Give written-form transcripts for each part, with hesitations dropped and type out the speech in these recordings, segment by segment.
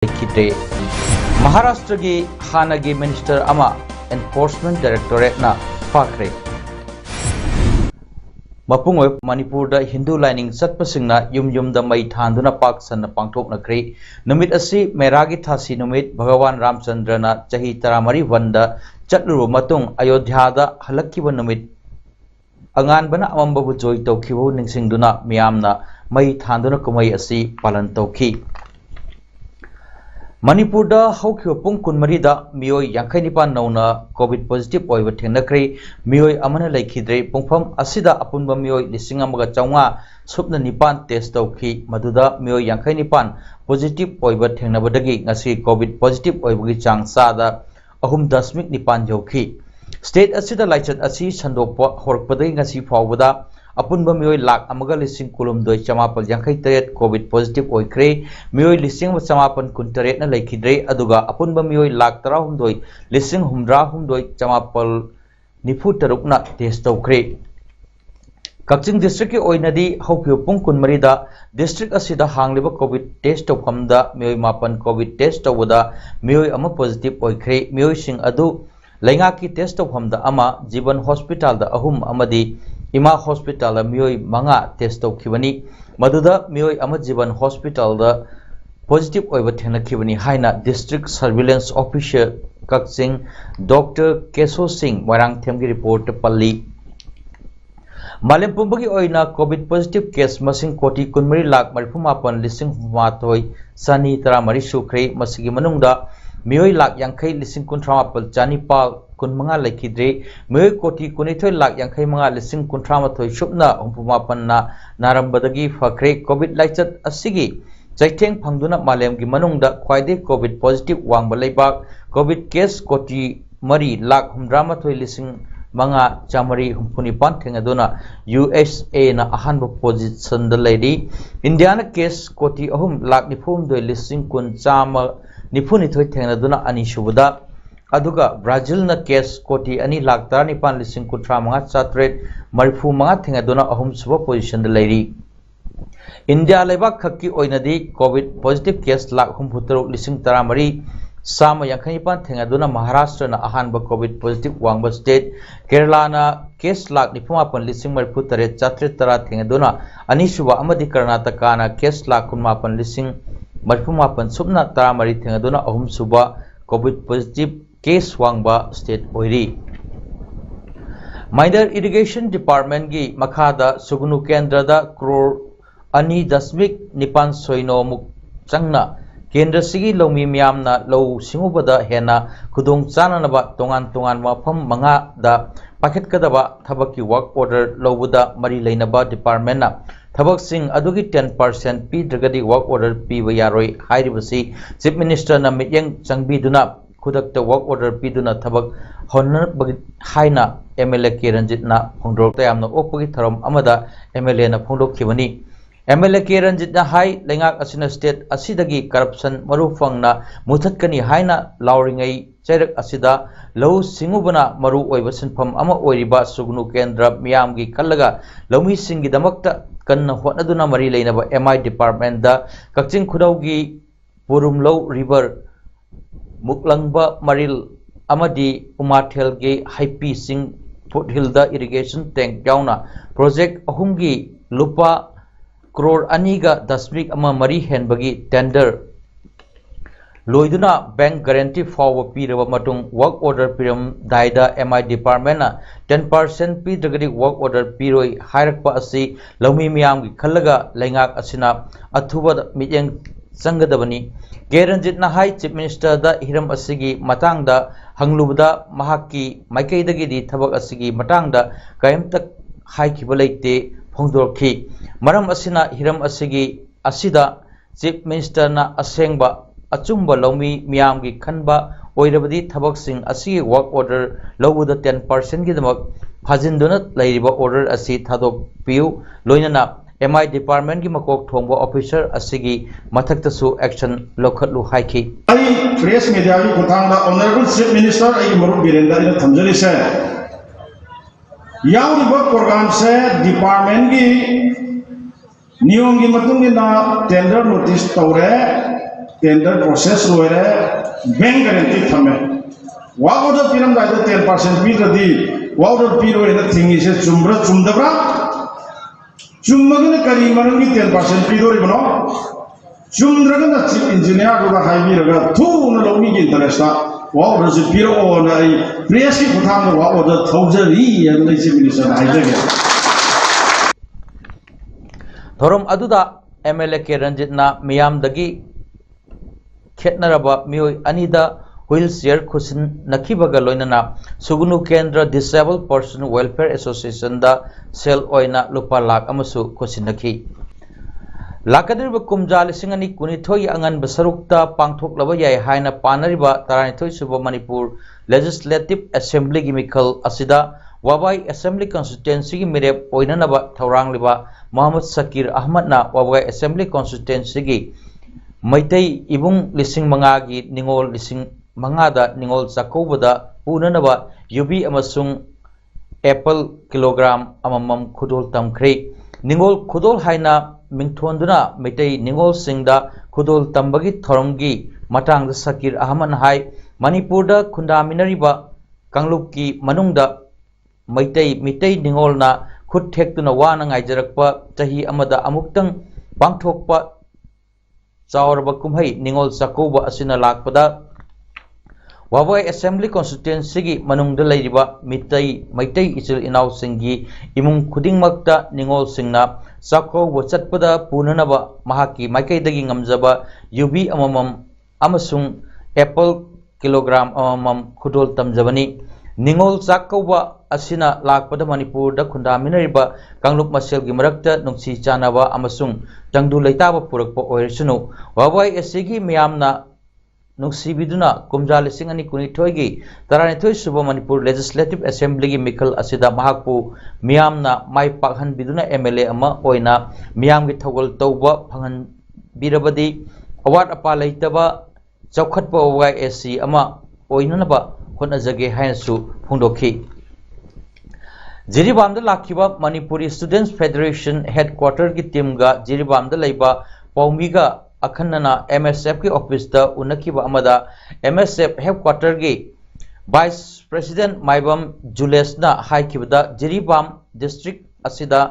लिखिते महाराष्ट्र की हानगी मिनिस्टर अमा enforcement directorate ना फाखरे मपुंग मणिपुर हिंदू लाइनिंग चटपसिंगना युम मई थांदुना पाक सन पांगथोकनख्रे नुमित असि मेरागी थासी नुमित भगवान रामचंद्रना चही 13 वंदा चटलुरु मतुंग अयोध्यादा हलक्किबा नुमित अंगानबना अमंबबु जोय तौखिबु निंगसिंगदुना मियामना मई थांदुना कुमई असि पालन तौखि मणिपुर हौखिबा पुंग 12 मियोय 59 नौना कोविड पॉजिटिव ओइबा थेंनख्रे मियोय अमना लेखिद्रे पुंगफम असिदा अपुनबा मियोय 1900 सुपना 9 टेस्ट तौखि मदुदा मियोय 59 पॉजिटिव ओइबा थेंनबदगी ngasi कोविड पॉजिटिव ओइबगी चांग सादा 3.9 जौखि स्टेट असिदा लाइचत असि संदोकपा होरकपदगी ngasi फावबदा अपुनबा मियोय लाख अमगा लिसिंग कुलुमदोय चमापल 53 कोविड पॉजिटिव ओइख्रे मियोय लिसिंग चमापन kuntaret na लेखिद्रे अदुगा अपुनबा मियोय लाख 13 लिसिंग 63 चमापल 93 ना टेस्ट तौख्रे कक्चिंग डिस्ट्रिक्ट की ओइनदी हौखिबा पुंग 13 दा डिस्ट्रिक्ट असिदा हांगलिबा कोविड टेस्ट तौफमदा मियोय 9 कोविड टेस्ट तौबदा मियोय अमा पॉजिटिव ओइख्रे मियोय सिंग अदु लैंगा की टेस्ट तौफमदा अमा जीवन हॉस्पिटल दा अहुम अमदी इमा हॉस्पिटल मियोय 5 टेस्ट तौखिबनी मदुदा मियोय अमा जीवन हॉस्पिटल दा पॉजिटिव ओइबा थेंनखिबनी हाइना district surveillance officer Kakching doctor Kesho Singh Moirangthem की रिपोर्ट पल्ली मालेम पुंबगी ओइना कोविड पॉजिटिव केस मसिंग कोटी 19,34,58 सनी 13 सुख्रे मसिगी मनुंगदा मियोय लाख 50,58,400 कुनमंगा लेखिद्रे मियोय कोटी 19,55,58 सुपना 64 नारंबदगी फख्रे कोविड लाइचत असिगी चैथेंग फंगदुना मालेम की मनुंगदा ख्वाइदे कोविड पॉजिटिव वांगबा लेबाक कोविड केस कोटी 3,38,5,994 थेंगदुना USA ना अहानबा पोजिशन द लेडी इंडिया ना केस कोटी 3,19,994 थेंगदुना अनिसुबदा अदुगा ब्राजील ना केस कोटी 2,19,935,735 थेंगदुना अहुमसुबा पोजिशन द लेडी इंडिया लेबाक खक्की ओइनदी कोविड पॉजिटिव केस 1,63,13 साम 59 थेंगदुना महाराष्ट्र ना अहानबा कोविड पॉजिटिव वांगबा स्टेट केरला ना केस 1,94,813 थेंगदुना अनिसुबा अमदी कर्नाटक ना केस 1,19,8 सुबना 13 थेंगदुना अहुमसुबा कोविड पॉजिटिव केस वांगबा स्टेट ओइरी माइनर इरिगेशन डिपार्टमेंट की मखादा सुगुनु केंद्र दा करोड़ 2.9 मुक चंगना केंद्र सिगी लौमी मियामना लौ सिंगुबदा हेना खुदोंग चाननबा तोंगान मफम 5 दा पाखेतकदबा थबकी वर्क ऑर्डर लौबदा मरी लेनबा डिपार्टमेंट ना थबक सिंग अदुगी 10% पीद्रगदी वर्क ऑर्डर पीबा यारोय हाइरिबसी चीफ मिनिस्टर ना मियंग चंगबीदुना खुदकता वर्क ऑर्डर पीदुना थबक होनर हाइना MLA के रंजित ना फोंदोक तयामना ओपगी थरम अमदा MLA ना फोंदोखिबनी MLA के रंजित ना हाई लेंगाक असिना स्टेट असिदगी करप्शन मरुफंगना मुथतकनी हाइना लाउरिंगई चैरक असिदा लौ सिंगुबना मरु ओइबा सिनफम अमा ओइरिबा सुगनु केंद्र मियामगी खल्लगा लौमी सिंगी दमकता कन्न होनदुना मरी लेनबा MI डिपार्टमेंट दा कक्चिंग खुदौगी पुरुमलौ रिवर मुकलंगबा मरिल अमदी उमाथेल के हाइपी सिंह फुटहिल दा इरिगेशन टैंक याउना प्रोजेक्ट अहुमगी लुपा करोड़ 2.10 हेनबगी टेंडर लोइदुना बैंक गारंटी फाव पीरबा मतुंग वर्क ऑर्डर पीरम दाइदा MI डिपार्टमेंट 10% पीद्रगदी वर्क ऑर्डर पीरोय हायरकपा असि लौमी मियाम की खल्लगा लेंगाक असिना अथुबा मियंग संगदबनी केरंजित ना हाई चीफ मिनिस्टर दा हिरम असिगी मतंगदा हंगलुबदा महाकी माइकैदगी थबक असिगी मतंगदा कायमतक हाइखिबा लेते फोंदोरखी मरम असिना हिरम असिगी असिदा चीफ मिनिस्टर ना असेंगबा अचुंबा लौमी मियाम की खनबा ओइरबदी थबक सिंग असिगी वर्क ऑर्डर लौबुदा 10% की दमक फाजिनदुना लैरिबा ऑर्डर असी थादोक पियु लोइनना MI डिपार्टमेंट की मकोक थोंबा ऑफिसर असिगी मथक्तसु एक्शन लौखतलु हाइखी आई फ्रेश मीडिया की खुथांगदा ऑनरेबल चीफ मिनिस्टर आई मरु बिरेंदा इन थमजरी से याउरिबा प्रोग्राम से डिपार्टमेंट की नियम की मतुंगिना टेंडर नोटिस तौरे टेंडर प्रोसेस लोरे बैंक गारंटी थमे वर्क ऑर्डर पीरम दायदा 10% पीरदी वर्क ऑर्डर पीरो एना थिंगी से चुम्ब्रा चुम्दब्रा चुम्मगन करी मरंगी 10% पीदोरिबनो चुम्द्रगन चीफ इंजीनियर दुगा हाइबीरगा थून लोगी की इंटरेस्ट वर्क ऑर्डर से पीरो ना प्रेस की खुथाम वर्क ऑर्डर थौजरी एना चीफ मिनिस्टर हाइजगे थोरम अदुदा MLA के रंजितना मियामदगी खेतनरबा मियोय अनिदा व्हील चेयर खुसिन नखिबगा लोइनना सुगुनु केंद्र डिसेबल पर्सन वेलफेयर एसोसिएशन दा सेल ओइना लुपा लाख अमसु खुसिन नखि लाकदिरब कुमजा लिसिंग अनि कुनिथोय अंगन बसरुक्ता पांगथोकलबा याय हायना पानरिबा 32 सुब मणिपुर लेजिस्लेटिव असेंबली की मिखल असिदा वाबाई असेंबली कॉन्स्टिट्यूएंसी की मेरे ओइननबा थौरांगलिबा मोहम्मद शकीर अहमद ना वाबाई असेंबली कॉन्स्टिट्यूएंसी की मैतई इबुंग लिसिंग मंगा की निंगोल लिसिंग मंगादा निंगोल चाकौबदा पुननबा यूबी अमसुंग एप्पल किलोग्राम अममम खुदोल तमख्रे निंगोल खुदोल हाइना मिंथोंदुना मैतई निंगोल सिंगदा खुदोल तंबगी थोरंगी मतांग शकीर अहमद हाई मणिपुरदा खुंदामिनरिबा कांगलुप की मनुंगदा मैतई मितई निंगोलना खुद थेक्तुना वाना ngaijरकपा चही अमदा अमुक्तंग पांगथोकपा चावरबा कुमहै निंगोल चाकौबा असिना लाकपदा वाबाई असेंबली कॉन्स्टिट्यूएंसी की मनुंगदा लैरिबा मितई मैतई इचिल इनाव सिंगी इमुंग खुदिंगमक्ता निंगोल सिंगना चाकौबा चटपदा पुननबा महाकी माइकैदगी ngamjaba यूबी अममम अमसुंग एप्पल किलोग्राम अममम खुदोल तमजबनी निंगोल चाकौबा असिना लाकपदा मणिपुर दा खुंदामिनरिबा कांगलुप मसेल की मरक्ता नुंसी चानाबा अमसुंग तंगदु लैताबा पुरकपा ओइरसुनु वाबाई एसीगी मियामना नुंसीबिदुना कुमजा लिसिंग अनि कुनिथोय की 32 सुब मणिपुर लेजिस्लेटिव असेंबली की मिखल असिदा महाकु मियामना माइ पाखन बिदुना MLA अमा ओइना मियाम की थौगल तौबा फंगन बिरबदी अवाट अपा लैतबा चौखटपा वाबाई एसी अमा ओइननबा होनजगे हायनसु फोंदोखी जिरीबामदा लाखिबा मणिपुरी स्टूडेंट्स फेडरेशन हेडक्वार्टर की टीम गा जिरीबामदा लैबा पौमीगा अखन्नना MSF की ऑफिस दा उनखिबा अमदा MSF हेडक्वार्टर की वाइस प्रेसिडेंट माइबम जुलेसना हाइखिबदा जिरीबाम डिस्ट्रिक्ट असिदा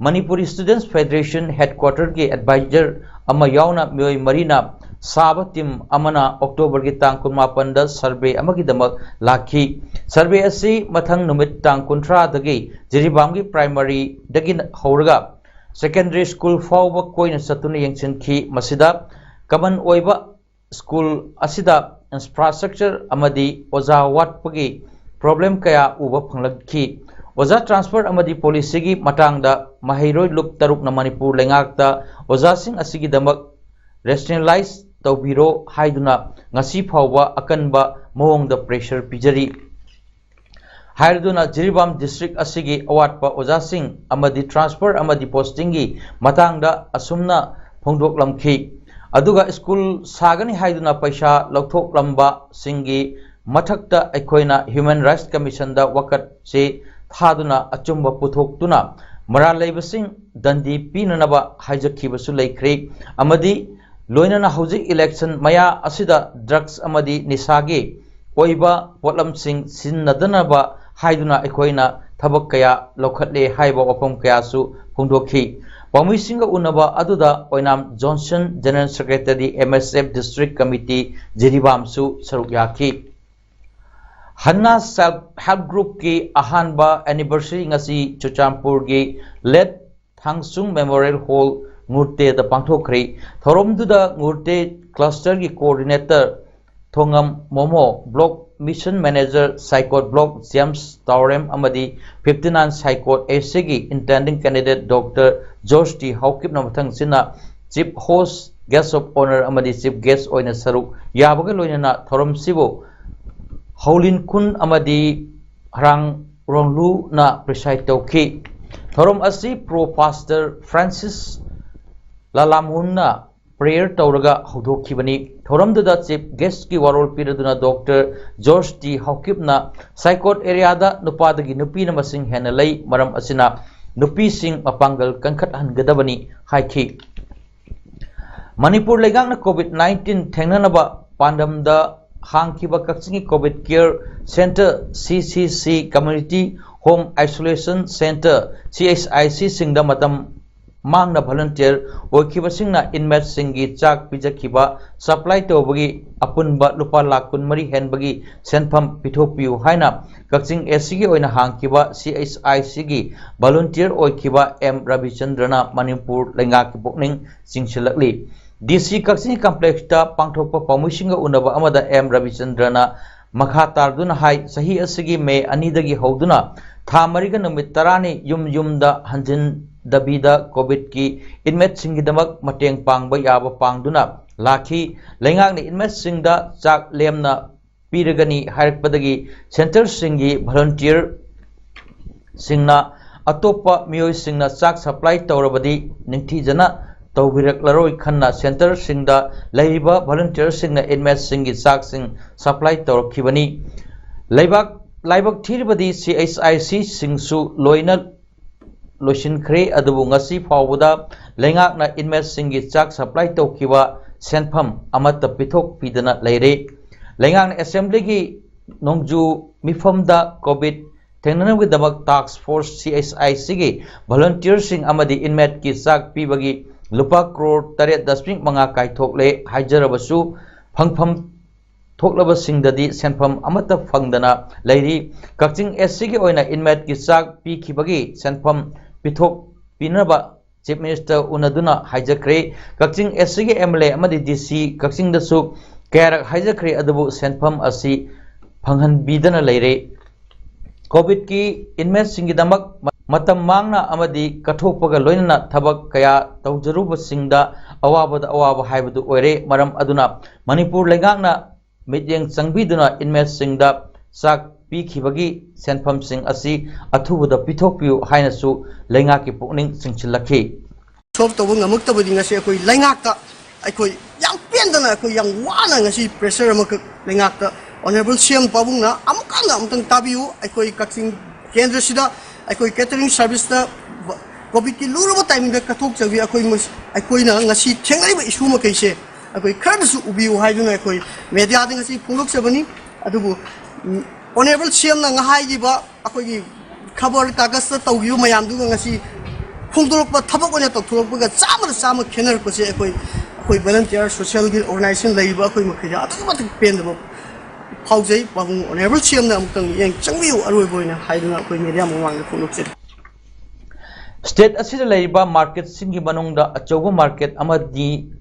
मणिपुरी स्टूडेंट्स फेडरेशन हेडक्वार्टर की एडवाइजर अमा यावना मियोय मरीना साब टीम अमना अक्टोबर की तांग 18 सर्वे अमगिदमक लाखी सर्वे असि मथंग नुमित तांग 19 दगी जिरीबाम की प्राइमरी दगी हौरगा सेकेंडरी स्कूल फाउबा कोइन सतुना यंगसिनखी मसिदा कमन ओइबा स्कूल असिदा इंफ्रास्ट्रक्चर अमदी ओजा वाटपगी प्रॉब्लम कया उबा फंगलखी ओजा ट्रांसफर अमदी पॉलिसी की मतांगदा महिरोय लुप तरुक न मणिपुर लेंगाकता ओजा सिंह असिगी दमक रेशनलाइज तौबिरो हाइदुना ngasi फाउबा अकनबा मोंगदा प्रेशर पिजरी हाइदुना जिरीबाम डिस्ट्रिक्ट असिगी अवाटपा ओजासिंग अमदी ट्रांसफर अमदी पोस्टिंग की मतांगदा असुमना फोंदोकलमखी अदुगा स्कूल सागनी हाइदुना पैसा लौथोकलंबा सिंगी मथक्ता अखोइना ह्यूमन राइट्स कमीशन दा वकत से थादुना अचुंबा पुथोक्तुना मरा लैबसिंग दंदी पीननबा हाइजखिबसु लैख्रे अमदी लोइनना हौजिक इलेक्शन मया असिदा ड्रग्स अमदी निसागे ओइबा पोटलमसिंग सिन्नदनबा हाइदुना अखोइना थबक कया लौखटले हाइबा वफम कयासु फोंदोखी पौमीसिंग उनबा अदुदा Oinam Johnson general secretary MSF district committee जिरीबामसु सरुक याखी हन्ना सेल्फ हेल्प ग्रुप की अहानबा एनिवर्सरी ngasi चुचामपुर की late Thangsung memorial hall ngurte da pangthokri thoromduda ngurte cluster की coordinator Thongam Momo block mission manager Saikot block James Tawrem अमदी 59 साइकोट एसे की intending candidate doctor George T Haokip नमथंग सिना chief host guest of honour अमदी chief guest ओइना सरुक याबगे लोइना थोरम सिबो हौलिन खुन अमदी हरांग रोंगलू ना प्रिसाइड तौखी थोरम असि प्रो पास्टर फ्रांसिस लालामुन्ना प्रेयर तौरगा हौदोखिबनी थोरमदुदा चीफ गेस्ट की वारोल पीरदुना डॉक्टर जॉर्ज टी हाउकिपना साइकोट एरियादा नुपादगी नुपीना मसिंग हेना लई मरम असिना नुपीसिंग मपांगल कंखत हनगदबनी हाइखी Manipur legang COVID-19 thengnanaba pandamda hangkiba kaksingi COVID Care Center CCC Community Home Isolation Center CHIC singda matam mangna volunteer oikiba singna inmate singi chak pijakhiba supply tobagi apunba lupa lakh 13 henbagi senpham pithopiu haina kakching SC gi oina hangkiba CHIC gi volunteer oikiba M Ravichandrana Manipur lenga ki pokning singsilakli DC kakching complex ta pangthokpa pamuisinga unaba amada M Ravichandrana makha tarduna hai sahi asigi me anidagi hoduna tha mariga numit tarani yumda hanjin dabida COVID ki inmate singidamak mateng pangba yaba pangduna lakhi lengakni inmate singda chak lemna piragani harakpadagi center singi volunteer singna atopa miyoi singna chak supply tawrabadi ningthijana tawbiraklaroi khanna center singda leiba volunteer singna inmate singi chak sing supply tawrkhibani laibak thiribadi CHIC singsu loina loisinkhre adubu ngasi phawbuda lengakna inmate singi chak supply tawkiba senpham amata pithok pidana leire lengakna assembly gi nongju mifamda COVID thengnanawi damak task force CHIC gi volunteer sing amadi inmate ki chak pibagi lupa crore 8.5 kaithokle haijarabasu phangpham thoklaba singdadi senpham amata phangdana leiri kakching SC gi oina inmate ki chak pi khibagi senpham pithok pinaba Chief Minister unaduna haijakre kakching SC gi MLA amadi DC kakching dasu karak haijakre adabu senpham asi phanghan bidana leire COVID ki inmate singi damak matam mangna amadi kathokpaga loinana thabak kaya tawjaruba singda awaba haibadu oire maram aduna Manipur lengakna mityeng changbiduna inmate singda sak pikhibagi senpham sing asi athubuda pithokpiu hainasu lengaki pukning singchilakhi sob to ngamuk to budinga se koi lengakta aikoi yang pendana koi yang wana ngasi pressure amak lengakta honorable CM pabungna amukanga amtang tabiu aikoi kaksin kendra sida aikoi catering service ta covid ki luruba timing da kathok chawi aikoi na ngasi thengai ba issue ma kaise aikoi kharasu ubiu haiduna aikoi media da ngasi phuluk sabani adubu honorable CM na ngahai gi ba akoi khabar kagas ta tawgiu mayam du ngasi phungdorokpa thabak oina tokthorokpa ga chama khenar ko se akoi volunteer social organization leiba akoi makhija atuma pendabo faujai pabung honorable CM na amtang yang changbiu aroi boina haiduna akoi media mawang phuluk se state asida leiba market singi manungda achauba market amadi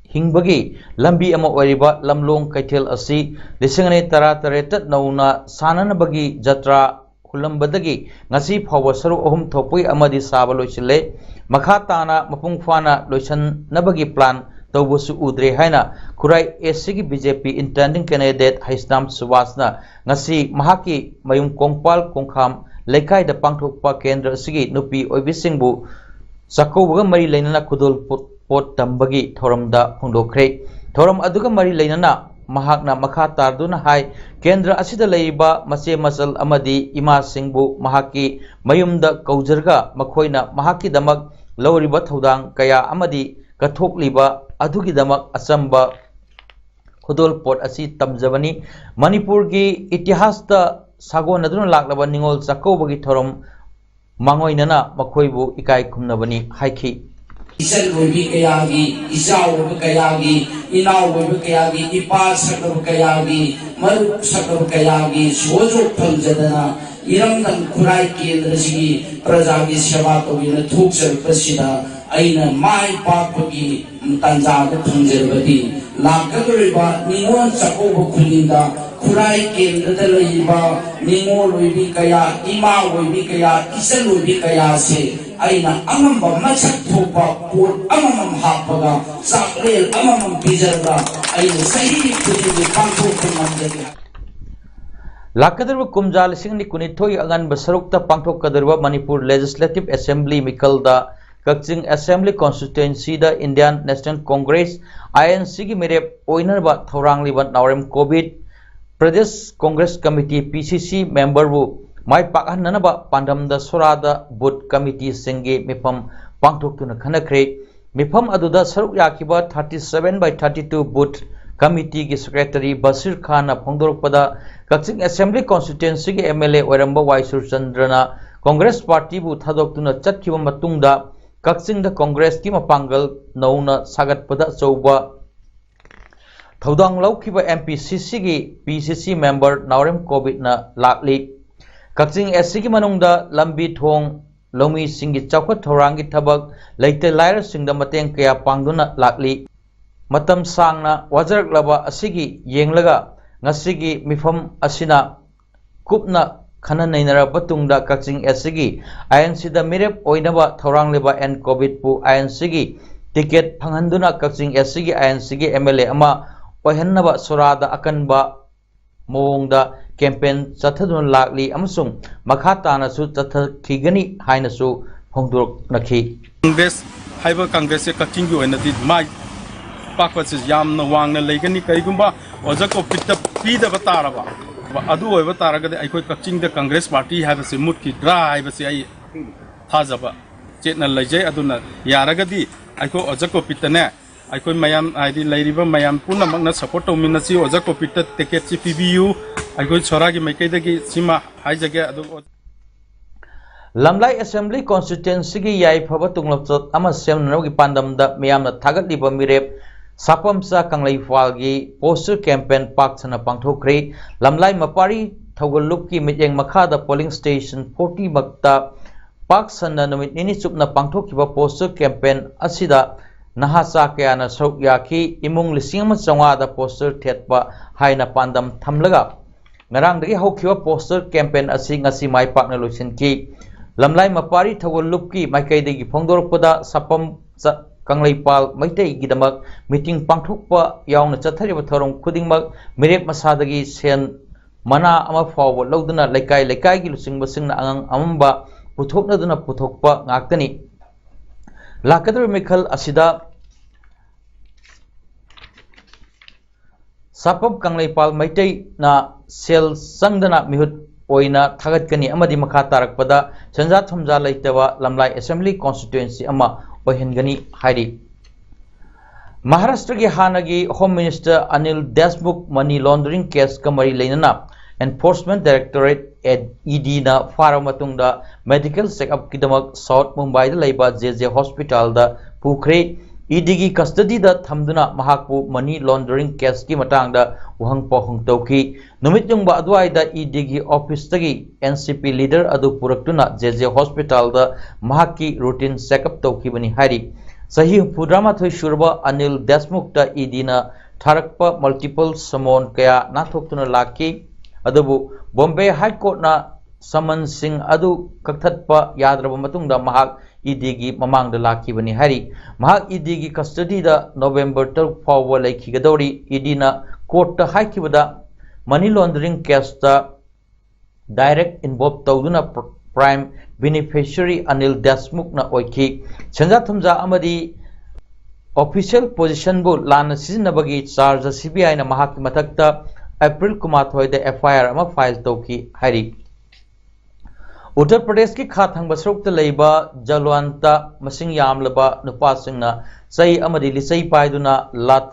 hingbagi lambi ama oiriba lamlong kaithel asi lisingane tara nauna sananabagi jatra hulambadagi ngasi phawa saru ahum thopui amadi saba loisile makha tana mapung fana loisan nabagi plan tawbusu udre haina kurai SC gi BJP intending candidate Haisnam Subasna ngasi mahaki mayum kongpal kongkham lekai da pangthokpa kendra sigi nupi oibisingbu sakauga mari leinana khudul pot tambagi thoramda phungdokre thoram aduga mari leinana mahakna makha tarduna hai kendra asida leiba mache masal amadi ima singbu mahaki mayumda kaujarga makhoina mahaki damak lawriba thodang kaya amadi kathokliba adugi damak asamba khudol pot asi tamjabani Manipur gi itihas ta sagon aduna laklaba ningol chakobagi thoram mangoinana makhoibu ikai khumnabani haiki Isan wobi kayagi, isaw wobi kayagi, inaw wobi kayagi, ipa sakab kayagi, maruk sakab kayagi, sojok pamjadana, iramdan kurai kendra sigi, prajagi seva tawina thuksar pasida, aina mai papagi, tanjaga pamjarbadi, lakagariba, ningon sakoba kulinda, kurai kendra dalaiba, ningol wobi kaya, ima wobi kaya, isan wobi kaya se, aina amamba masak thopa por amamam hapaga sakrel amamam bijarga aina sahi kudi pangtho kumandagi lakadarba kumjal singni kunithoi angan basarukta pangthok kadarba Manipur Legislative Assembly mikalda kakching Assembly Constituency da Indian National Congress INC gi merep oinarba thaurangliba naurem COVID Pradesh Congress Committee PCC member bu mai pakhan nanaba pandamda sorada board committee singi mifam pangthok tuna khanakre मिफम अदुदा सरुक याकिबा 37/32 booth committee की secretary Bashir Khan फोंदोरपदा Kakching assembly constituency के MLA ओरंबा वाइसुर चंद्रना कांग्रेस पार्टी बु थादोक्तुना चटखिबा मतुंगदा कक्चिंग द कांग्रेस की मपांगल नौना सागतपदा चौबा थौदांग लौखिबा एमपीसीसी की पीसीसी मेंबर नावरेम कोविड ना लाकली कक्चिंग एससी की मनुंगदा लंबी थोंग लौमी सिंगी चौखट थौरांगी थबक लेते लायर सिंगदा मतेंग कया पांगदुना लाकली मतम सांगना वाजरकलबा असिगी येंगलगा ngasiगी मिफम असिना कुपना खना नैनरा बतुंगदा कक्चिंग एससी आईएनसी दा मिरेप ओइनबा थौरांगलेबा एन कोविड पु आईएनसी की टिकेट फंगहंदुना कक्चिंग एससी आईएनसी की एमएलए अमा ओहन्नबा सोरादा अकनबा मोंगदा कैंपेन चथदुन लाकली अमसुंग मखा तानासु चथखिगनी हाइनसु फोंदोरनखि कांग्रेस हाइबा कांग्रेस से कक्चिंग की ओइनदी माइ पाकपसे यामना वांगना लेगनी कईगुंबा ओजको पिट पीदब तारबा अदु ओइबा तारगदे अखोय कक्चिंग द कांग्रेस पार्टी हाइबसे मुटकी ड्रा हाइबसे आई थाजबा चेतना लैजै अदुना यारगदी अखो ओजको पिटने अखोय मयाम आइदि लैरिबा मयाम पुनमकना सपोर्ट तौमिनसी ओजको पिट टिकेट ची पीबीयू अखोय छोरागी मैकैदगी सीमा हाइजगे अदु लमलाई असेंबली कॉन्स्टिट्यूएंसी की याइफब तुंगलपचत अमा सेमनगी पांडमदा मियामना थागतलिबा मिरेप सापमसा कंगलैफाल की पोस्टर कैंपेन पाक्सना पांथोखरे लमलाई मपारी थौगलुप की मिटेंग मखादा पोलिंग स्टेशन 40 मक्ता पाक्सना नुमित निनी चुपना पांथोखिबा पोस्टर कैंपेन असिदा नहासा कयाना सरुक याखी इमुंग लिसिंग चौंगादा poster थेटपा हाइना पांडम थमलगा ngarangdagi hokhiba poster campaign asi ngasi mai pakna loisinki lamlai mapari thawolup ki maikaidagi phongdorpada sapam kanglaipal maitai gidamak meeting pangthokpa yauna chathariba thorong khudingmak mirep masadagi sen mana ama fawo loduna laikai laikai gi lusingba singna angang amamba puthoknaduna puthokpa ngaktani lakadru mikhal asida sapam kanglaipal maitai na sel sangdana mihut oina thagatkani amadi makha tarakpada sanja thumja leitaba lamlai assembly constituency ama ohengani hairi Maharashtra ki hanagi home minister Anil Deshmukh money laundering case kamari leinana enforcement directorate ED na faramatungda medical checkup kidamak South Mumbai da leiba JJ hospital da pukre ED की custody दा थमदुना महाकु money laundering case की मतंग दा वहंग पोहंग तौकी नुमित Jung बा अदवाई दा ED की office तगी NCP leader अदु पुरक्तुना JJ hospital दा महाकी routine checkup तौकी बनी हारी सही पुद्रामा थोई शुरबा अनिल देशमुख दा ED ना थारकपा मल्टीपल समोन कया नाथोक्तुना लाकी अदबु बॉम्बे हाई कोर्ट ना समन सिंह अदु कक्थतपा याद्रब मतुंग दा महाक ED की ममांग दा लाकी बनी हारी महाक ED की कस्टडी दा नवंबर 12 फाव लेखिगदौरी ED ना कोर्ट ता हाइकिबदा मनी लॉन्ड्रिंग केस ता डायरेक्ट इन्वॉल्व तौदुना प्राइम बेनिफिशियरी अनिल देशमुख ना ओइखी संजा थमजा अमदी ऑफिशियल पोजीशन बु लान सिजनबगी चार्ज CBI ना महाक मथक्ता अप्रैल कुमाथोय दा FIR अमा फाइल तौकी हारी उत्तर प्रदेश की खाथंग बसरुक लेबा जलवानता मसिंग यामलबा नुपासिंगना सही अमदी लिसई पाइदुना लात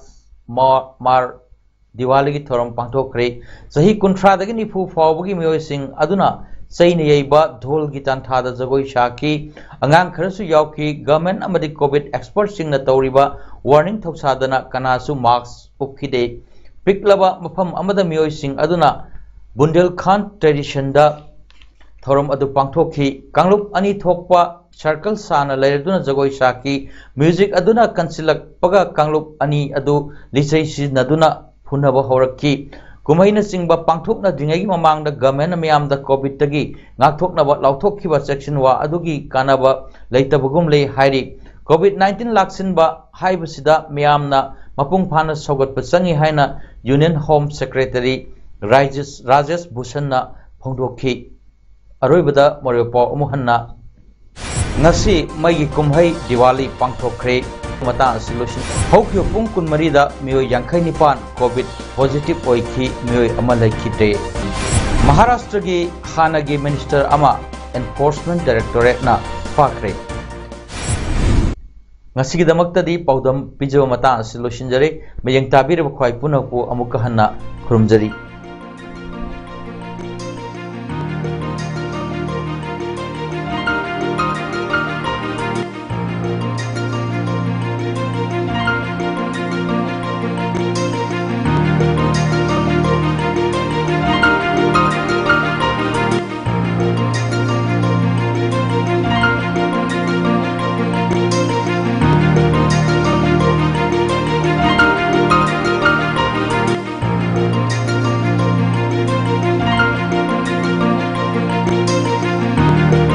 मार दिवाली की थोरम पांथोखरे सही कुंथ्रादगी निफु फावबगी मियोइसिंग अदुना सही नेयबा ढोल की तांथादा जगोई शाकी अंगांग खरसु यावकी गवर्नमेंट अमदी कोविड एक्सपर्ट सिंगना तौरिबा वार्निंग थौसादना कनासु मास्क उपखिदे पिकलबा मफम अमदा मियोइसिंग अदुना बुंदेलखंड ट्रेडिशन दा थौरम अदु पांथोखी कांगलुप अनि थोकपा सर्कल साना लेरदुना जगोई शाकी म्यूजिक अदुना कंसिलक पगा कांगलुप अनि अदु लिसै सिनदुना फुनबा हौरकी कुमैना सिंगबा पांथोकना दिंगैगी ममांगदा गवर्नमेंट मियामदा कोविड तगी ngaktoknaba lauthokkiba section wa adugi kanaba leitabagum lei hairi covid 19 laksinba haibasida miyamna mapung phana sogatpa changi haina union home secretary Rajesh Bhushan na phongdokhi अरोइबदा मोरेपो अमुहन्ना ngasi mai kumhai diwali pangthokre mata solution hokyo pung kunmari da mioi yankhai nipan covid positive oikhi mioi ama laikhite Maharashtra gi hanagi minister ama enforcement directorate na fakre ngasigidamakta di paudam pijaba mata asi losinjare mayang tabiraba khwai punakpu amukka hanna khurumjari.